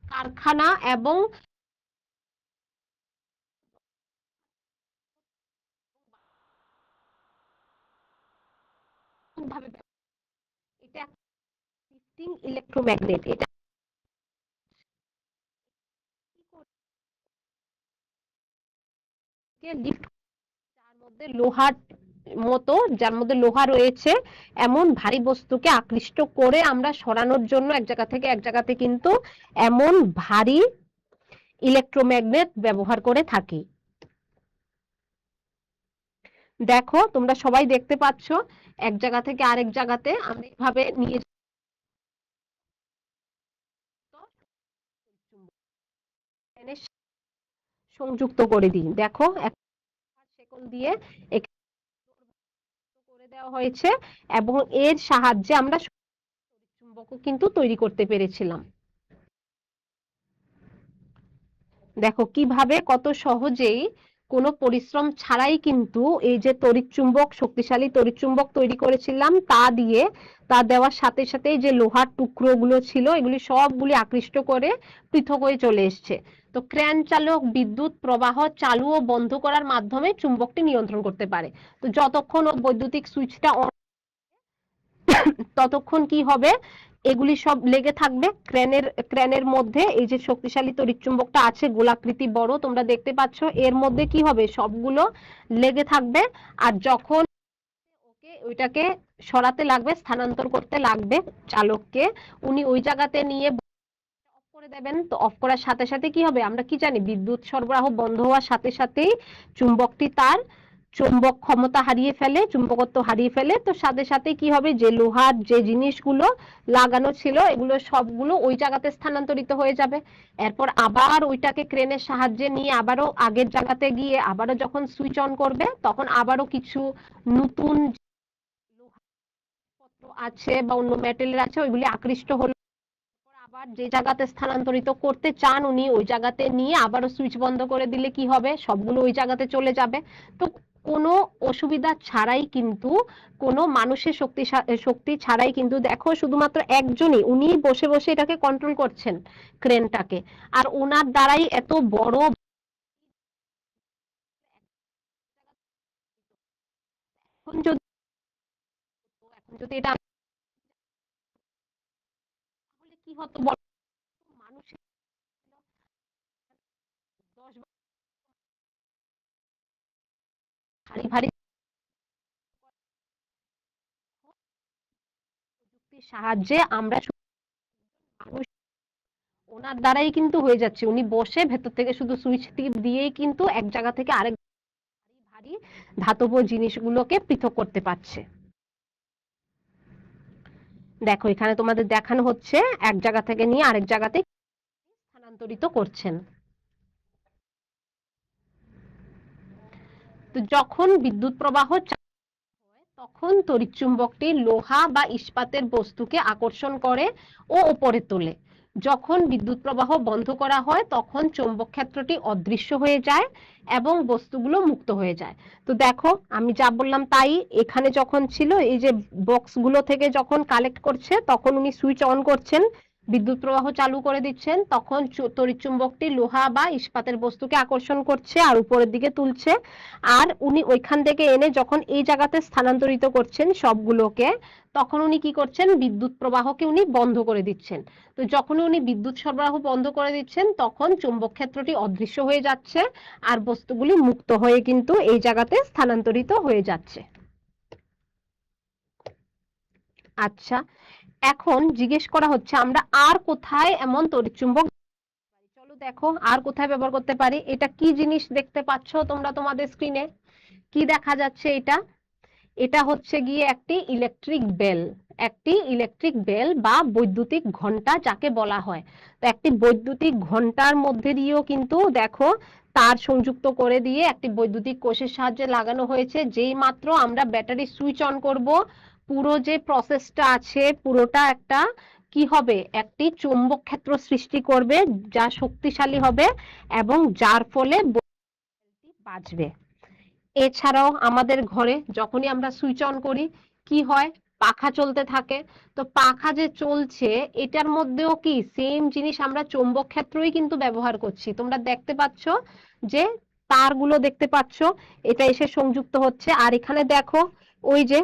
কারখানা এবং ভাবে এটা লিফটিং ইলেকট্রোম্যাগনেট, এটা লিফট, যার মধ্যে লোহার মতো, যার মধ্যে লোহা রয়েছে, এমন ভারী বস্তুকে আকৃষ্ট করে আমরা সরানোর জন্য এক জায়গা থেকে এক জায়গাতে কিন্তু এমন ভারী ইলেকট্রোম্যাগনেট ব্যবহার করে থাকি। দেখো তোমরা সবাই দেখতে পাচ্ছ এক জায়গা থেকে আরেক জায়গাতে আমরা এইভাবে নিয়ে সংযুক্ত করে দিই। দেখো শেকল দিয়ে করে দেওয়া হয়েছে এবং এর সাহায্যে আমরা চুম্বকও কিন্তু তৈরি করতে পেরেছিলাম। দেখো কিভাবে কত সহজেই কোনো পরিশ্রম ছাড়াই কিন্তু এই যে তড়িৎচুম্বক, শক্তিশালী তড়িৎচুম্বক তৈরি করেছিলাম তা দিয়ে, তা দেওয়ার সাথে সাথেই যে লোহার টুকরোগুলো ছিল এগুলি সবগুলি আকৃষ্ট করে পৃথক হয়ে চলে এসছে। তো ক্রেন চালক বিদ্যুৎ প্রবাহ চালু ও বন্ধ করার মাধ্যমে চুম্বকটি নিয়ন্ত্রণ করতে পারে। তো যতক্ষণ বৈদ্যুতিক সুইচটা অন ততক্ষণ কি হবে, এগুলি সব লেগে থাকবে ক্রেনের মধ্যে। এই যে শক্তিশালী তড়িৎচুম্বকটা আছে গোলাকৃতি বড়, তোমরা দেখতে পাচ্ছ, এর মধ্যে কি হবে, সবগুলো লেগে থাকবে। আর যখন ওকে ওইটাকে সরাতে লাগবে, স্থানান্তর করতে লাগবে চালককে, উনি ওই জায়গাতে নিয়ে অফ করে দেবেন। তো অফ করার সাথে সাথে কি হবে, আমরা কি জানি বিদ্যুৎ সরবরাহ বন্ধ হওয়ার সাথে সাথেই চুম্বকটি তার চুম্বক ক্ষমতা হারিয়ে ফেলে, চুম্বকত্ব হারিয়ে ফেলে। তো সাথে সাথে কি হবে, যে লোহার যে জিনিসগুলো লাগানো ছিল এগুলো সবগুলো ওই জায়গাতে স্থানান্তরিত হয়ে যাবে। এরপর আবার ওইটাকে ক্রেনের সাহায্যে নিয়ে আবারও আগের জায়গাতে গিয়ে আবারও যখন সুইচ অন করবে তখন আবারও কিছু নতুন লোহাপত্র আছে বা অন্য মেটেরিয়াল আছে ওইগুলি আকৃষ্ট হলো, আবার যে জায়গাতে স্থানান্তরিত করতে চান উনি ওই জায়গাতে নিয়ে আবারও সুইচ বন্ধ করে দিলে কি হবে, সবগুলো ওই জায়গাতে চলে যাবে। তো কোনো অসুবিধা ছাড়াই কিন্তু, কোনো মানুষের শক্তি ছাড়াই কিন্তু দেখো শুধুমাত্র একজনই, উনি বসে বসে এটাকে কন্ট্রোল করছেন ক্রেনটাকে, আর ওনার দ্বারাই এত বড়। এখন যদি এখন যদি এটা তাহলে কি হতো বলো, মানুষের 10 ভারী ভারী প্রযুক্তির সাহায্যে আমরা মানুষ ওনার দ্বারাই কিন্তু হয়ে যাচ্ছে, উনি বসে ভেতর থেকে শুধু সুইচ টিপ দিয়েই কিন্তু এক জায়গা থেকে আরেক ভারী ধাতব জিনিসগুলোকে পৃথক করতে পারছে। দেখো এখানে তোমাদের দেখানো হচ্ছে এক জায়গা থেকে নিয়ে আরেক জায়গাতে স্থানান্তরিত করছেন। তো যখন বিদ্যুৎ প্রবাহ তখন তড়িৎচুম্বকটি লোহা বা ইস্পাতের বস্তুকে আকর্ষণ করে ও উপরে তোলে। যখন বিদ্যুৎ প্রবাহ বন্ধ করা হয় তখন চৌম্বক ক্ষেত্রটি অদৃশ্য হয়ে যায় এবং বস্তুগুলো মুক্ত হয়ে যায়। তো দেখো আমি যা বললাম তাই, এখানে যখন ছিল এই যে বক্সগুলো থেকে যখন কালেক্ট করছে তখন উনি সুইচ অন করছেন, বিদ্যুৎ প্রবাহ চালু করে দিচ্ছেন, তখন তড়িৎচুম্বকটি লোহা বা ইস্পাতের বস্তুকে আকর্ষণ করছে আর উপরের দিকে তুলছে। আর উনি ওইখান থেকে এনে যখন এই জায়গাতে স্থানান্তরিত করছেন সবগুলোকে, তখন উনি কি করছেন, বিদ্যুৎ প্রবাহকে উনি বন্ধ করে দিচ্ছেন। তো যখন উনি বিদ্যুৎ সরবরাহ বন্ধ করে দিচ্ছেন তখন চুম্বক ক্ষেত্রটি অদৃশ্য হয়ে যাচ্ছে আর বস্তুগুলি মুক্ত হয়ে কিন্তু এই জায়গাতে স্থানান্তরিত হয়ে যাচ্ছে। আচ্ছা, এখন জিজ্ঞেস করা হচ্ছে আমরা আর কোথায় এমন তড়িৎচুম্বক, চলো দেখো আর কোথায় ব্যবহার করতে পারি। এটা কি জিনিস দেখতে পাচ্ছ তোমরা তোমাদের স্ক্রিনে, কি দেখা যাচ্ছে এটা? এটা হচ্ছে গিয়ে একটি ইলেকট্রিক বেল, একটি ইলেকট্রিক বেল বা বৈদ্যুতিক ঘন্টা যাকে বলা হয়। তো একটি বৈদ্যুতিক ঘন্টার মধ্যে দিয়েও কিন্তু দেখো তার সংযুক্ত করে দিয়ে একটি বৈদ্যুতিক কোষের সাহায্যে লাগানো হয়েছে। যেই মাত্র আমরা ব্যাটারি সুইচ অন করব, পুরো যে প্রসেসটা আছে পুরোটা একটা কি হবে, একটি চৌম্বক ক্ষেত্র সৃষ্টি করবে যা শক্তিশালী হবে এবং যার ফলে বৈদ্যুতিক বাজবে। এছাড়াও আমাদের ঘরে যখনই আমরা সুইচ অন করি কি হয়, পাখা চলতে থাকে। তো পাখা যে চলছে এটার মধ্যেও কি সেম জিনিস, আমরা চৌম্বক ক্ষেত্রই কিন্তু ব্যবহার করছি। তোমরা দেখতে পাচ্ছ যে তারগুলো দেখতে পাচ্ছ, এটা এসে সংযুক্ত হচ্ছে। আর এখানে দেখো ওই যে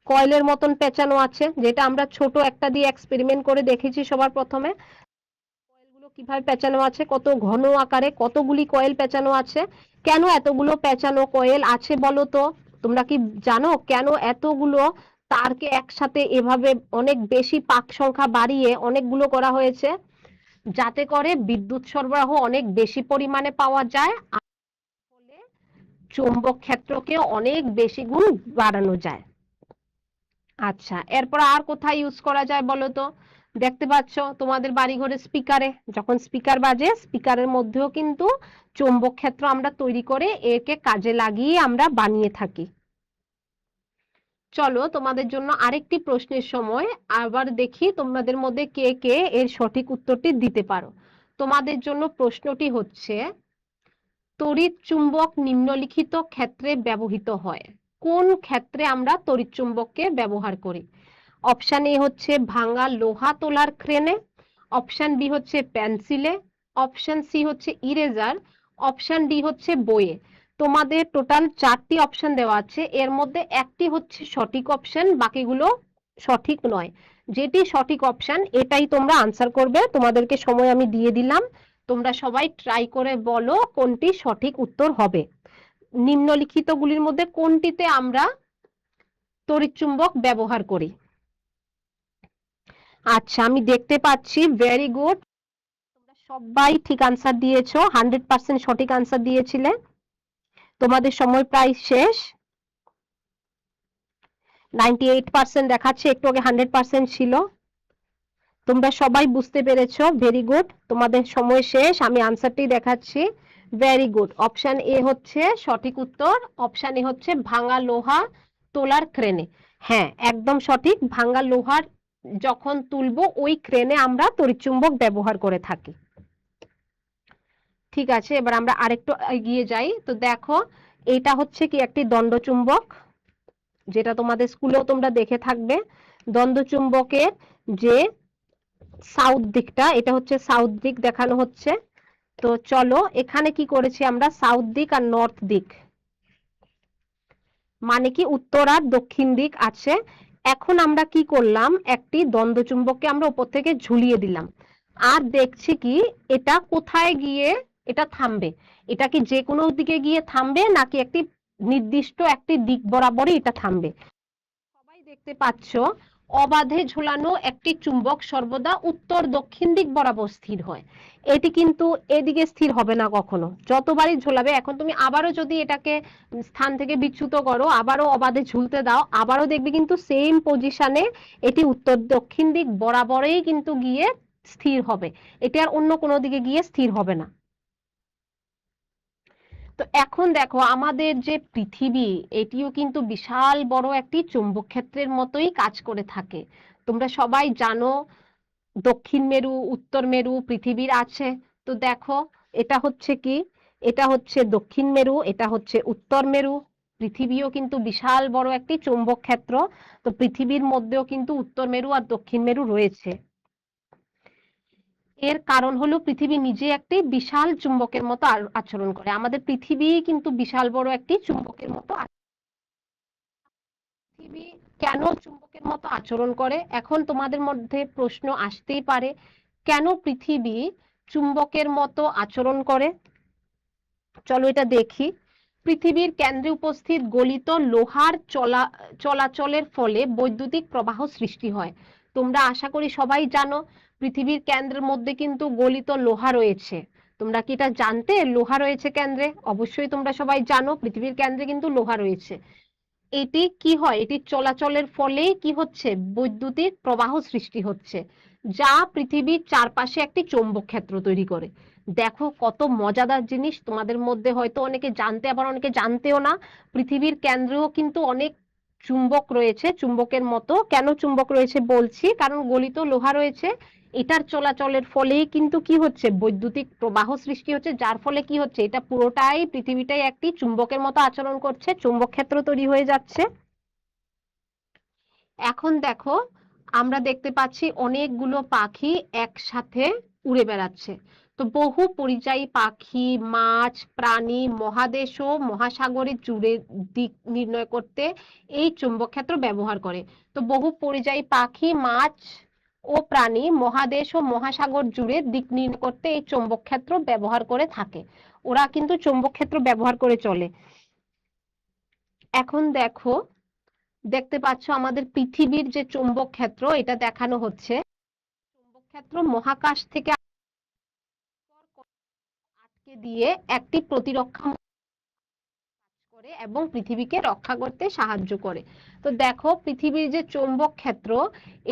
কয়েলের মতন পেঁচানো আছে, যেটা আমরা ছোট একটা দিয়ে এক্সপেরিমেন্ট করে দেখেছি সবার প্রথমে। কয়েলগুলো কিভাবে পেঁচানো আছে, কত ঘন আকারে কতগুলি কয়েল পেঁচানো আছে। কেন এতগুলো পেঁচানো কয়েল আছে বলো তো? তোমরা কি জানো কেন এতগুলো তারকে একসাথে এভাবে অনেক বেশি পাক সংখ্যা বাড়িয়ে অনেকগুলো করা হয়েছে? যাতে করে বিদ্যুৎ সরবরাহ অনেক বেশি পরিমাণে পাওয়া যায়, আর ফলে চৌম্বক ক্ষেত্রকে অনেক বেশি গুণ বাড়ানো যায়। আচ্ছা, এরপর আর কোথায় ইউজ করা যায় বলো তো? দেখতে পাচ্ছ তোমাদের বাড়ি ঘরে স্পিকারে যখন স্পিকার বাজে, স্পিকারের মধ্যেও কিন্তু চৌম্বক ক্ষেত্র আমরা তৈরি করে একে কাজে লাগিয়ে আমরা বানিয়ে থাকি। চলো তোমাদের জন্য আরেকটি প্রশ্নের সময়, আবার দেখি তোমাদের মধ্যে কে কে এর সঠিক উত্তরটি দিতে পারো। তোমাদের জন্য প্রশ্নটি হচ্ছে, তড়িৎ চুম্বক নিম্নলিখিত ক্ষেত্রে ব্যবহৃত হয়। কোন ক্ষেত্রে আমরা তড়িৎ চুম্বককে ব্যবহার করি? অপশন এ হচ্ছে ভাঙা লোহা তোলার ক্রেনে, অপশন বি হচ্ছে পেন্সিলে, অপশন সি হচ্ছে ইরেজার, অপশন ডি হচ্ছে বইয়ে। তোমাদের টোটাল 4টি অপশন দেওয়া আছে, এর মধ্যে একটি হচ্ছে সঠিক অপশন, বাকিগুলো সঠিক নয়। যেটি সঠিক অপশন এটাই তোমরা আনসার করবে। তোমাদেরকে সময় আমি দিয়ে দিলাম, তোমরা সবাই ট্রাই করে বলো কোনটি সঠিক উত্তর হবে। নিম্নলিখিতগুলির মধ্যে কোনটিতে আমরা তড়িৎচুম্বক ব্যবহার করি? আচ্ছা, আমি দেখতে পাচ্ছি ভেরি গুড, তোমরা সবাই ঠিক আনসার দিয়েছো, 100% সঠিক আনসার দিয়েছিলে। তোমাদের সময় প্রায় শেষ, 98% দেখাচ্ছে, একটু আগে 100% ছিল। তোমরা সবাই বুঝতে পেরেছো, ভেরি গুড, তোমাদের সময় শেষ। আমি আনসারটি দেখাচ্ছি, ভেরি গুড, অপশন এ হচ্ছে সঠিক উত্তর। অপশন এ হচ্ছে ভাঙা লোহা তোলার ক্রেনে। হ্যাঁ একদম সঠিক, ভাঙা লোহার যখন তুলবো ওই ক্রেনে আমরা তড়িৎচুম্বক ব্যবহার করে থাকি। ঠিক আছে, এবার আমরা আরেকটু এগিয়ে যাই। তো দেখো, এটা হচ্ছে কি একটি দণ্ডচুম্বক, যেটা তোমাদের স্কুলেও তোমরা দেখে থাকবে। দণ্ডচুম্বকের যে সাউথ দিকটা, এটা হচ্ছে সাউথ দিক দেখানো হচ্ছে। তো চলো, এখানে কি করেছি আমরা, সাউথ দিক আর নর্থ দিক, মানে কি উত্তর আর দক্ষিণ দিক আছে। এখন আমরা কি করলাম, একটি দ্বন্দ্বচুম্বককে আমরা উপর থেকে ঝুলিয়ে দিলাম, আর দেখছি কি এটা কোথায় গিয়ে এটা থামবে। এটা কি যে কোনো দিকে গিয়ে থামবে, নাকি একটি নির্দিষ্ট একটি দিক বরাবরই এটা থামবে। সবাই দেখতে পাচ্ছ, অবাধে ঝোলানো একটি চুম্বক সর্বদা উত্তর দক্ষিণ দিক বরাবর স্থির হয়। এটি কিন্তু এদিকে স্থির হবে না কখনো, যতবারই ঝোলাবে। এখন তুমি আবারও যদি এটাকে স্থান থেকে বিচ্যুত করো, আবারও অবাধে ঝুলতে দাও, আবারও দেখবে কিন্তু সেম পজিশনে এটি উত্তর দক্ষিণ দিক বরাবরই কিন্তু গিয়ে স্থির হবে। এটি আর অন্য কোনো দিকে গিয়ে স্থির হবে না। তো এখন দেখো, আমাদের যে পৃথিবী, এটিও কিন্তু বিশাল বড় একটি চৌম্বক ক্ষেত্রের মতোই কাজ করে থাকে। তোমরা সবাই জানো দক্ষিণ মেরু, উত্তর মেরু পৃথিবীর আছে। তো দেখো, এটা হচ্ছে কি, এটা হচ্ছে দক্ষিণ মেরু, এটা হচ্ছে উত্তর মেরু। পৃথিবীও কিন্তু বিশাল বড় একটি চৌম্বক ক্ষেত্র। তো পৃথিবীর মধ্যেও কিন্তু উত্তর মেরু আর দক্ষিণ মেরু রয়েছে। এর কারণ হলো পৃথিবী নিজে একটি বিশাল চুম্বকের মতো আচরণ করে। আমাদের পৃথিবী কিন্তু বিশাল বড় একটি চুম্বকের মতো। পৃথিবী কেন চুম্বকের মতো আচরণ করে, এখন তোমাদের মধ্যে প্রশ্ন আসতেই পারে, কেন পৃথিবী চুম্বকের মতো আচরণ করে। চলো এটা দেখি। পৃথিবীর কেন্দ্রে উপস্থিত গলিত লোহার চলাচলের ফলে বৈদ্যুতিক প্রবাহ সৃষ্টি হয়। তোমরা আশা করি সবাই জানো, পৃথিবীর কেন্দ্রের মধ্যে কিন্তু গলিত লোহা রয়েছে। তোমরা কি এটা জানতে, লোহা রয়েছে কেন্দ্রে? অবশ্যই তোমরা সবাই জানো পৃথিবীর কেন্দ্রে কিন্তু লোহা রয়েছে। এটি কি হয়, এটি চলাচলের ফলেই কি হচ্ছে, বৈদ্যুতিক প্রবাহ সৃষ্টি হচ্ছে, যা পৃথিবীর চারপাশে একটি চৌম্বক ক্ষেত্র তৈরি করে। দেখো কত মজাদার জিনিস, তোমাদের মধ্যে হয়তো অনেকে জানতে, আবার অনেকে জানতেও না। পৃথিবীর কেন্দ্রেও কিন্তু অনেক চুম্বক রয়েছে, চুম্বকের মতো। কেন চুম্বক রয়েছে বলছি, কারণ গলিত লোহা রয়েছে, এটার চলাচলের ফলেই কিন্তু কি হচ্ছে, বৈদ্যুতিক প্রবাহ সৃষ্টি হচ্ছে, যার ফলে কি হচ্ছে, এটা পুরোটাই পৃথিবীটাই একটি চুম্বকের মতো আচরণ করছে, চুম্বক ক্ষেত্র তৈরি হয়ে যাচ্ছে। এখন দেখো, আমরা দেখতে পাচ্ছি অনেকগুলো পাখি একসাথে উড়ে বেড়াচ্ছে। তো বহু পরিযায়ী পাখি, মাছ, প্রাণী মহাদেশ ও মহাসাগরের জুড়ে দিক নির্ণয় করতে এই চুম্বক ক্ষেত্র ব্যবহার করে। তো বহু পরিযায়ী পাখি, মাছ ও প্রাণী মহাদেশ ও মহাসাগর জুড়ে দিক নির্ণয় করতে এই চৌম্বক ক্ষেত্র ব্যবহার করে থাকে। ওরা কিন্তু চৌম্বক ক্ষেত্র ব্যবহার করে চলে। এখন দেখো, দেখতে পাচ্ছ আমাদের পৃথিবীর যে চৌম্বক ক্ষেত্র, এটা দেখানো হচ্ছে। চৌম্বক ক্ষেত্র মহাকাশ থেকে আটকে দিয়ে একটি প্রতিরক্ষা করে এবং পৃথিবীকে রক্ষা করতে সাহায্য করে। তো দেখো, পৃথিবীর যে চৌম্বক ক্ষেত্র,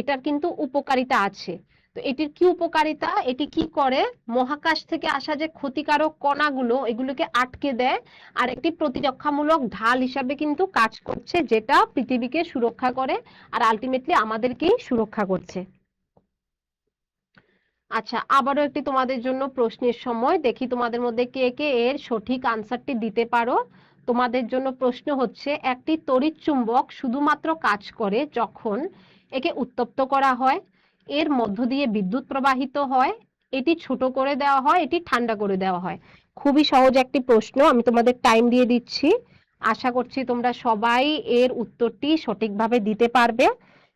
এটার কিন্তু উপকারিতা আছে। তো এটির কি উপকারিতা, এটি কি করে, মহাকাশ থেকে আসা যে ক্ষতিকারক কণাগুলো, এগুলোকে আটকে দেয়, আর একটি প্রতিরক্ষামূলক ঢাল হিসাবে কিন্তু কাজ করছে, যেটা পৃথিবীকে সুরক্ষা করে আর আলটিমেটলি আমাদেরকেই সুরক্ষা করছে। আচ্ছা, আবারও একটি তোমাদের জন্য প্রশ্নের সময়, দেখি তোমাদের মধ্যে কে কে এর সঠিক আনসারটি দিতে পারো। তোমাদের জন্য প্রশ্ন হচ্ছে, একটি তড়িৎ চুম্বক শুধুমাত্র কাজ করে যখন একে উত্তপ্ত করা হয়, এর মধ্য দিয়ে বিদ্যুৎ প্রবাহিত হয়, এটি ছোট করে দেওয়া হয়, এটি ঠান্ডা করে দেওয়া হয়। খুবই সহজ একটি প্রশ্ন, আমি তোমাদের টাইম দিয়ে দিচ্ছি। আশা করছি তোমরা সবাই এর উত্তরটি সঠিকভাবে দিতে পারবে।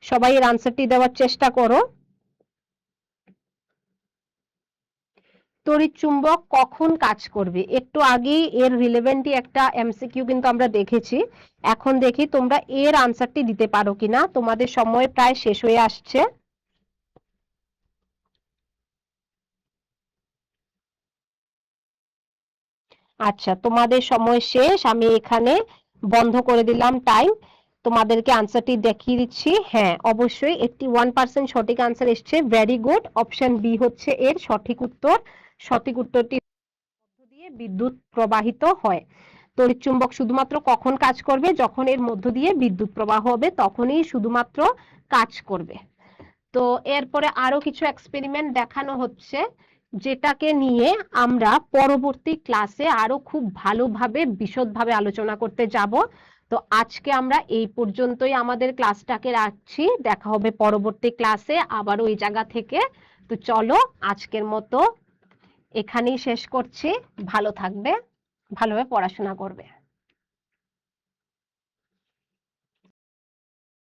সবাই এর আনসারটি দেওয়ার চেষ্টা করো। তড়িৎ চুম্বক কখন কাজ করবে, একটু আগেই এর রিলেভেন্টই একটা এমসিকিউ কিন্তু আমরা দেখেছি। এখন দেখি তোমরা এর আনসারটি দিতে পারো কিনা। তোমাদের সময় প্রায় শেষ হয়ে আসছে। আচ্ছা, তোমাদের সময় শেষ, আমি এখানে বন্ধ করে দিলাম টাইম। তোমাদেরকে আনসারটি দেখিয়ে দিচ্ছি। হ্যাঁ, অবশ্যই 81% সঠিক আনসার এসছে, ভেরি গুড। অপশন বি হচ্ছে এর সঠিক উত্তর। সঠিক উত্তরটি দিয়ে বিদ্যুৎ প্রবাহিত হয়। তড়িৎচুম্বক শুধুমাত্র কখন কাজ করবে, যখন এর মধ্য দিয়ে বিদ্যুৎ প্রবাহ হবে তখনই শুধুমাত্র কাজ করবে। তো এরপরে আরো কিছু এক্সপেরিমেন্ট দেখানো হচ্ছে, যেটাকে নিয়ে আমরা পরবর্তী ক্লাসে আরো খুব ভালোভাবে বিশদভাবে আলোচনা করতে যাব। তো আজকে আমরা এই পর্যন্তই আমাদের ক্লাসটাকে রাখছি, দেখা হবে পরবর্তী ক্লাসে আবার ওই জায়গা থেকে। তো চলো আজকের মতো এখানেই শেষ করছি। ভালো থাকবে, ভালোভাবে পড়াশোনা করবে।